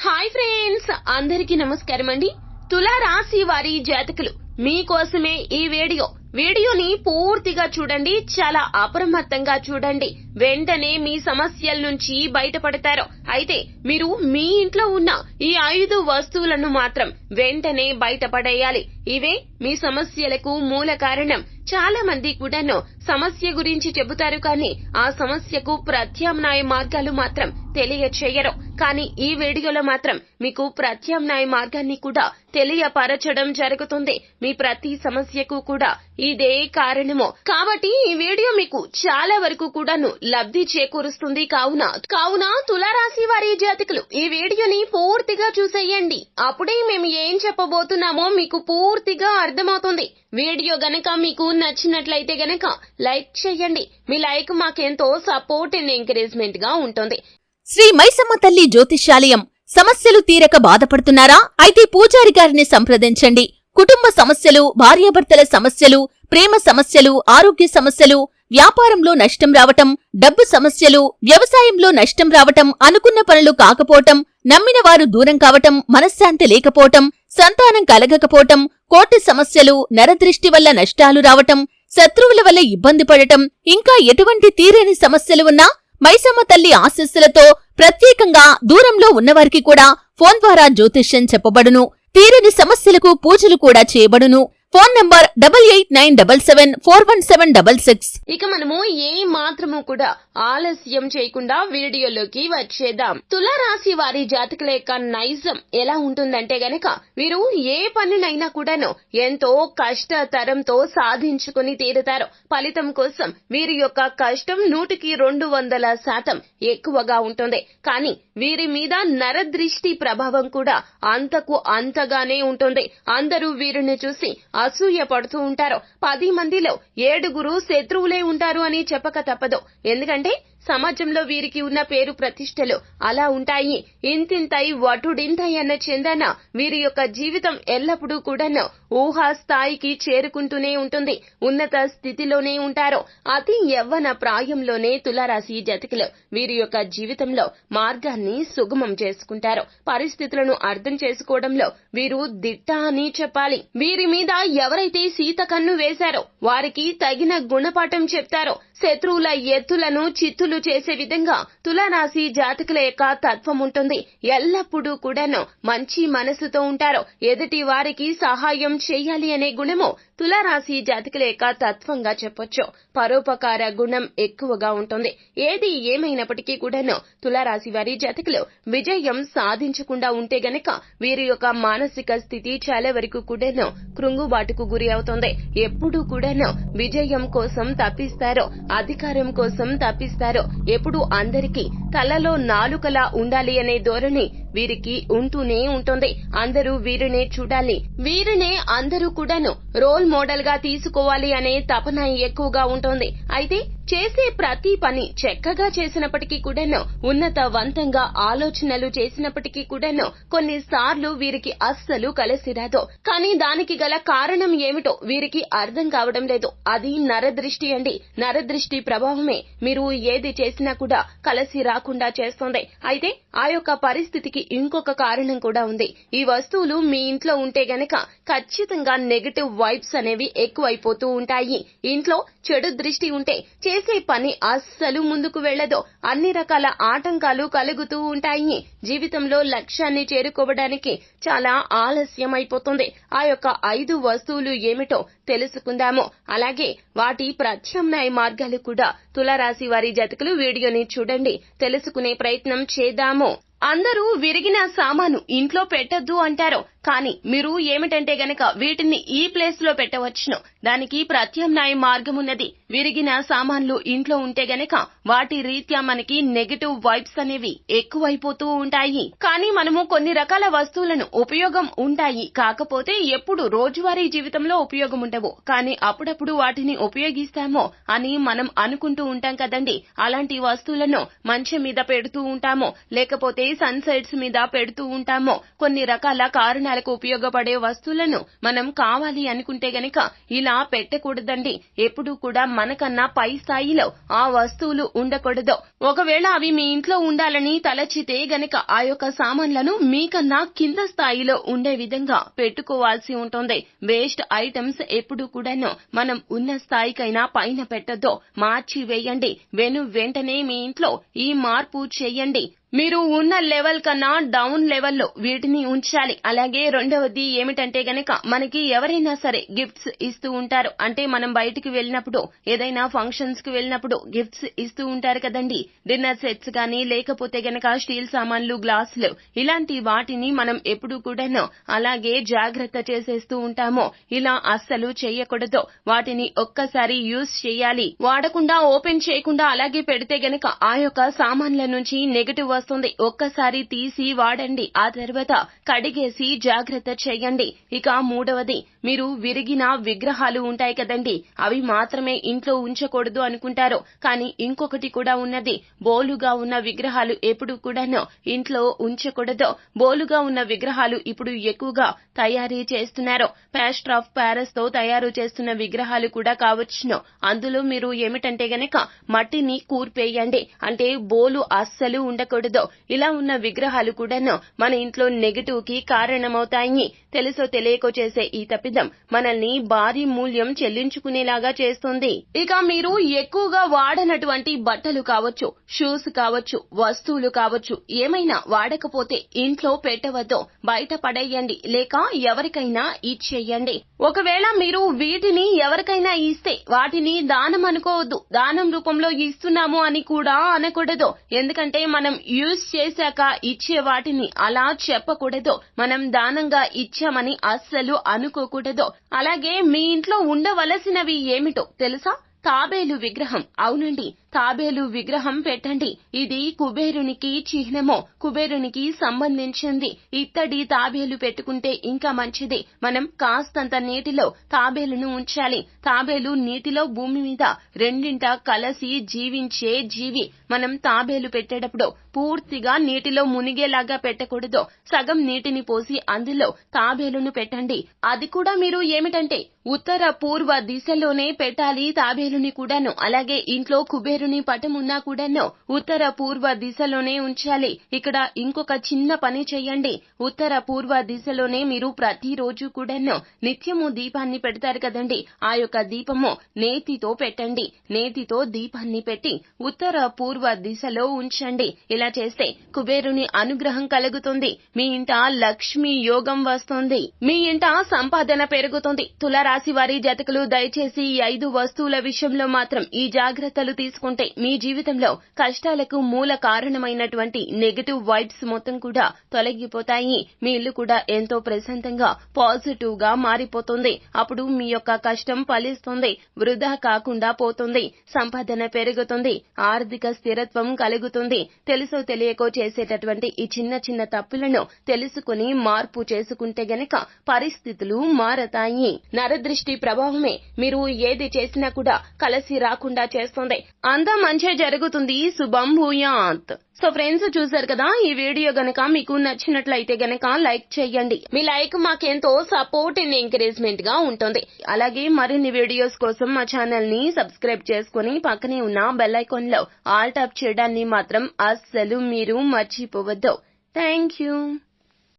Hi friends, అందరికీ నమస్కారం అండి. తులా రాశి వారి జాతకులు మీకోసమే ఈ వీడియోని పూర్తిగా చూడండి. చాలా అప్రమత్తంగా చూడండి. వెంటనే మీ సమస్యల నుంచి బయటపడతారు. అయితే మీరు మీ ఇంట్లో ఉన్న ఈ 5 వస్తువులను మాత్రం వెంటనే బయటపడేయాలి. ఇవే మీ సమస్యలకు మూల కారణం. చాలా మంది కూడాను సమస్య గురించి చెబుతారు, కానీ ఆ సమస్యకు ప్రత్యామ్నాయ మార్గాలు మాత్రం తెలియచేయరు. కానీ ఈ వీడియోలో మాత్రం మీకు ప్రత్యామ్నాయ మార్గాన్ని కూడా తెలియపరచడం జరుగుతుంది. మీ ప్రతి సమస్యకు కూడా ఇదే కారణము. కాబట్టి ఈ వీడియో మీకు చాలా వరకు కూడాను లబ్ధి చేకూరుస్తుంది. కావున తులారాశి వారి జాతకులు ఈ వీడియోని పూర్తిగా చూసేయండి. అప్పుడే మేము ఏం చెప్పబోతున్నామో మీకు పూర్తిగా అర్థమవుతుంది. వీడియో గనక మీకు నచ్చినట్లయితే గనక లైక్ చేయండి. మీ లైక్ మాకెంతో సపోర్ట్ అండ్ ఎంకరేజ్మెంట్ గా ఉంటుంది. శ్రీ మైసమ్మ తల్లి జ్యోతిష్యాలయం. సమస్యలు తీరక బాధపడుతున్నారా? అయితే పూజారి గారిని సంప్రదించండి. కుటుంబ సమస్యలు, భార్యాభర్తల సమస్యలు, ప్రేమ సమస్యలు, ఆరోగ్య సమస్యలు, వ్యాపారంలో నష్టం రావటం, డబ్బు సమస్యలు, వ్యవసాయంలో నష్టం రావటం, అనుకున్న పనులు కాకపోవటం, నమ్మిన వారు దూరం కావటం, మనశ్శాంతి లేకపోవటం, సంతానం కలగకపోవటం, కోర్టు సమస్యలు, నరదృష్టి వల్ల నష్టాలు రావటం, శత్రువుల వల్ల ఇబ్బంది పడటం, ఇంకా ఎటువంటి తీరని సమస్యలు ఉన్నా మైసమ్మ తల్లి ఆశీస్సులతో ప్రత్యేకంగా దూరంలో ఉన్నవారికి కూడా ఫోన్ ద్వారా జ్యోతిష్యం చెప్పబడును. తీరని సమస్యలకు పూజలు కూడా చేయబడును. Phone number 8897741766. ఇక మనము ఏ మాత్రము కూడా ఆలస్యం చేయకుండా వీడియోలోకి వచ్చేద్దాం. తులారాశి వారి జాతకుల యొక్క నైజం ఎలా ఉంటుందంటే గనక వీరు ఏ పనినైనా కూడాను ఎంతో కష్టతరంతో సాధించుకుని తీరుతారు. ఫలితం కోసం వీరి యొక్క కష్టం 100% ఎక్కువగా ఉంటుంది. కానీ వీరి మీద నరదృష్టి ప్రభావం కూడా అంతకు అంతగానే ఉంటుంది. అందరూ వీరిని చూసి అసూయ పడుతూ ఉంటారు. 10 మందిలో 7 శత్రువులే ఉంటారు అని చెప్పక తప్పదు. ఎందుకంటే సమాజంలో వీరికి ఉన్న పేరు ప్రతిష్టలు అలా ఉంటాయి. ఇంతింతై వటుడింతై అన్న చందన వీరి యొక్క జీవితం ఎల్లప్పుడూ కూడాను ఊహా స్థాయికి చేరుకుంటూనే ఉంటుంది. ఉన్నత స్థితిలోనే ఉంటారు. అతి యవ్వన ప్రాయంలోనే తులారాశి జాతకులు వీరి యొక్క జీవితంలో మార్గాన్ని సుగమం చేసుకుంటారు. పరిస్థితులను అర్థం చేసుకోవడంలో వీరు దిట్ట అని చెప్పాలి. వీరి మీద ఎవరైతే సీత కన్ను వేశారో వారికి తగిన గుణపాఠం చెప్తారో, శత్రువుల ఎత్తులను చిత్తులు చేసే విధంగా తులారాశి జాతకుల యొక్క తత్వం ఉంటుంది. ఎల్లప్పుడూ కూడాను మంచి మనసుతో ఉంటారు. ఎదుటి వారికి సహాయం చేయాలి అనే గుణము తులారాశి జాతకుల యొక్క తత్వంగా చెప్పొచ్చు. పరోపకార గుణం ఎక్కువగా ఉంటుంది. ఏది ఏమైనప్పటికీ కూడాను తులారాశి వారి జాతకులు విజయం సాధించకుండా ఉంటే గనక వీరి యొక్క మానసిక స్థితి చాలా వరకు కూడాను కృంగుబాటుకు గురి అవుతుంది. ఎప్పుడూ కూడాను విజయం కోసం తప్పిస్తారో, అధికారం కోసం తప్పిస్తారో, ఎప్పుడు అందరికీ తలలో నాలుకలా ఉండాలి అనే ధోరణి వీరికి ఉంటూనే ఉంటుంది. అందరూ వీరినే చూడాలి, వీరినే అందరూ కూడాను రోల్ మోడల్ గా తీసుకోవాలి అనే తపన ఎక్కువగా ఉంటుంది. అయితే చేసే ప్రతి పని చక్కగా చేసినప్పటికీ కూడాను, ఉన్నతవంతంగా ఆలోచనలు చేసినప్పటికీ కూడాను కొన్నిసార్లు వీరికి అస్సలు కలిసి రాదు. కానీ దానికి గల కారణం ఏమిటో వీరికి అర్థం కావడం లేదు. అది నరదృష్టి అండి. నరదృష్టి ప్రభావమే మీరు ఏది చేసినా కూడా కలిసి రాకుండా చేస్తుంది. అయితే ఆ యొక్క పరిస్థితికి ఇంకొక కారణం కూడా ఉంది. ఈ వస్తువులు మీ ఇంట్లో ఉంటే గనక ఖచ్చితంగా నెగటివ్ వైబ్స్ అనేవి ఎక్కువైపోతూ ఉంటాయి. ఇంట్లో చెడు దృష్టి ఉంటే చేసే పని అస్సలు ముందుకు వెళ్లదు. అన్ని రకాల ఆటంకాలు కలుగుతూ ఉంటాయి. జీవితంలో లక్ష్యాన్ని చేరుకోవడానికి చాలా ఆలస్యం అయిపోతుంది. ఆ యొక్క 5 వస్తువులు ఏమిటో తెలుసుకుందాము. అలాగే వాటి ప్రత్యామ్నాయ మార్గాలు కూడా తులారాశి వారి జాతకులు వీడియోని చూడండి, తెలుసుకునే ప్రయత్నం చేద్దాము. అందరూ విరిగిన సామాను ఇంట్లో పెట్టొద్దు అంటారు. కానీ మీరు ఏమిటంటే గనక వీటిని ఈ ప్లేస్ లో పెట్టవచ్చును. దానికి ప్రత్యామ్నాయ మార్గం ఉన్నది. విరిగిన సామాన్లు ఇంట్లో ఉంటే గనక వాటి రీత్యా మనకి నెగటివ్ వైబ్స్ అనేవి ఎక్కువైపోతూ ఉంటాయి. కానీ మనము కొన్ని రకాల వస్తువులను ఉపయోగం ఉంటాయి, కాకపోతే ఎప్పుడు రోజువారీ జీవితంలో ఉపయోగం ఉండవు. కానీ అప్పుడప్పుడు వాటిని ఉపయోగిస్తామో అని మనం అనుకుంటూ ఉంటాం కదండి. అలాంటి వస్తువులను మంచం మీద పెడుతూ ఉంటాము, లేకపోతే సన్ సైడ్స్ మీద పెడుతూ ఉంటాము. కొన్ని రకాల కారణాల విషయాలకు ఉపయోగపడే వస్తువులను మనం కావాలి అనుకుంటే గనక ఇలా పెట్టకూడదండి. ఎప్పుడూ కూడా మనకన్నా పై స్థాయిలో ఆ వస్తువులు ఉండకూడదు. ఒకవేళ అవి మీ ఇంట్లో ఉండాలని తలచితే గనక ఆ యొక్క సామాన్లను మీకన్నా కింద స్థాయిలో ఉండే విధంగా పెట్టుకోవాల్సి ఉంటుంది. వేస్ట్ ఐటమ్స్ ఎప్పుడూ కూడాను మనం ఉన్న స్థాయికైనా పైన పెట్టొద్దు. మార్చి వేయండి. వెంటనే మీ ఇంట్లో ఈ మార్పు చేయండి. మీరు ఉన్న లెవెల్ కన్నా డౌన్ లెవెల్లో వీటిని ఉంచాలి. అలాగే రెండవది ఏమిటంటే గనక మనకి ఎవరైనా సరే గిఫ్ట్స్ ఇస్తూ ఉంటారు. అంటే మనం బయటికి వెళ్ళినప్పుడు, ఏదైనా ఫంక్షన్స్ కి వెళ్ళినప్పుడు గిఫ్ట్స్ ఇస్తూ ఉంటారు కదండి. డిన్నర్ సెట్స్ గానీ లేకపోతే గనక స్టీల్ సామాన్లు, గ్లాసులు, ఇలాంటి వాటిని మనం ఎప్పుడు కూడాను అలాగే జాగ్రత్త చేసేస్తూ ఉంటాము. ఇలా అస్సలు చేయకూడదు. వాటిని ఒక్కసారి యూజ్ చేయాలి. వాడకుండా ఓపెన్ చేయకుండా అలాగే పెడితే గనక ఆ యొక్క సామాన్ల నుంచి నెగటివ్ వస్తుంది. ఒక్కసారి తీసి వాడండి. ఆ తర్వాత కడిగేసి జాగ్రత్త చేయండి. ఇక మూడవది, మీరు విరిగిన విగ్రహాలు ఉంటాయి కదండి, అవి మాత్రమే ఇంట్లో ఉంచకూడదు అనుకుంటారు. కానీ ఇంకొకటి కూడా ఉన్నది. బోలుగా ఉన్న విగ్రహాలు ఎప్పుడు కూడాను ఇంట్లో ఉంచకూడదు. బోలుగా ఉన్న విగ్రహాలు ఇప్పుడు ఎక్కువగా తయారీ చేస్తున్నారు. ప్లాస్టర్ ఆఫ్ ప్యారిస్ తో తయారు చేస్తున్న విగ్రహాలు కూడా కావచ్చును. అందులో మీరు ఏమిటంటే గనక మట్టిని కూర్పేయండి. అంటే బోలు అస్సలు ఉండకూడదు. ఇలా ఉన్న విగ్రహాలు కూడాను మన ఇంట్లో నెగటివ్ కి కారణమవుతాయి. తెలుసో తెలియకో చేసే ఈ తప్పిదం మనల్ని భారీ మూల్యం చెల్లించుకునేలాగా చేస్తుంది. ఇక మీరు ఎక్కువగా వాడనటువంటి బట్టలు కావచ్చు, షూస్ కావచ్చు, వస్తువులు కావచ్చు, ఏమైనా వాడకపోతే ఇంట్లో పెట్టవద్దు. బయట పడేయండి. లేక ఎవరికైనా ఇచ్చేయండి. ఒకవేళ మీరు వీటిని ఎవరికైనా ఇస్తే వాటిని దానం అనుకోవద్దు. దానం రూపంలో ఇస్తున్నాము అని కూడా అనకూడదు. ఎందుకంటే మనం యూజ్ చేశాక ఇచ్చే వాటిని అలా చెప్పకూడదు. మనం దానంగా ఇచ్చామని అస్సలు అనుకోకూడదు. అలాగే మీ ఇంట్లో ఉండవలసినవి ఏమిటో తెలుసా? తాబేలు విగ్రహం. అవునండి, తాబేలు విగ్రహం పెట్టండి. ఇది కుబేరునికి చిహ్నము, కుబేరునికి సంబంధించింది. ఇత్తడి తాబేలు పెట్టుకుంటే ఇంకా మంచిది. మనం కాస్తంత నీటిలో తాబేలును ఉంచాలి. తాబేలు నీటిలో భూమి మీద రెండింట కలసి జీవించే జీవి. మనం తాబేలు పెట్టేటప్పుడు పూర్తిగా నీటిలో మునిగేలాగా పెట్టకూడదు. సగం నీటిని పోసి అందులో తాబేలును పెట్టండి. అది కూడా మీరు ఏమిటంటే ఉత్తర పూర్వ దిశలోనే పెట్టాలి తాబేలుని కూడాను. అలాగే ఇంట్లో కుబేరుని పటం ఉన్నా కూడాను ఉత్తర పూర్వ దిశలోనే ఉంచాలి. ఇక్కడ ఇంకొక చిన్న పని చేయండి. ఉత్తర పూర్వ దిశలోనే మీరు ప్రతిరోజు కూడాను నిత్యము దీపాన్ని పెడతారు కదండి, ఆ యొక్క దీపము నేతితో పెట్టండి. నేతితో దీపాన్ని పెట్టి ఉత్తర పూర్వ దిశలో ఉంచండి. ఇలా చేస్తే కుబేరుని అనుగ్రహం కలుగుతుంది. మీ ఇంట లక్ష్మీ యోగం వస్తుంది. మీ ఇంట సంపాదన పెరుగుతుంది. తులారాశి వారి జాతకులు దయచేసి ఈ 5 వస్తువుల విషయంలో మాత్రం ఈ జాగ్రత్తలు తీసుకుంటే మీ జీవితంలో కష్టాలకు మూల కారణమైనటువంటి నెగటివ్ వైబ్స్ మొత్తం కూడా తొలగిపోతాయి. మీ ఇల్లు కూడా ఎంతో ప్రశాంతంగా పాజిటివ్ గా మారిపోతుంది. అప్పుడు మీ యొక్క కష్టం ఫలిస్తుంది. వృధా కాకుండా పోతుంది. సంపాదన పెరుగుతుంది. ఆర్థిక స్థిరత్వం కలుగుతుంది. తెలుసో తెలియకో చేసేటటువంటి ఈ చిన్న చిన్న తప్పులను తెలుసుకుని మార్పు చేసుకుంటే గనక పరిస్థితులు మారతాయి. నరదృష్టి ప్రభావమే మీరు ఏది చేసినా కూడా కలిసి రాకుండా చేస్తుంది. అంతా మంచే జరుగుతుంది. శుభం భూయాత్. సో ఫ్రెండ్స్, చూసారు కదా, ఈ వీడియో గనక మీకు నచ్చినట్లయితే గనక లైక్ చేయండి. మీ లైక్ మాకెంతో సపోర్ట్ అండ్ ఎంకరేజ్మెంట్ గా ఉంటుంది. అలాగే మరిన్ని వీడియోస్ కోసం మా ఛానల్ ని సబ్స్క్రైబ్ చేసుకుని పక్కనే ఉన్న బెల్ ఐకాన్ లో ఆల్ టాప్ చేయడాన్ని మాత్రం అస్సలు మీరు మర్చిపోవద్దు. Thank you.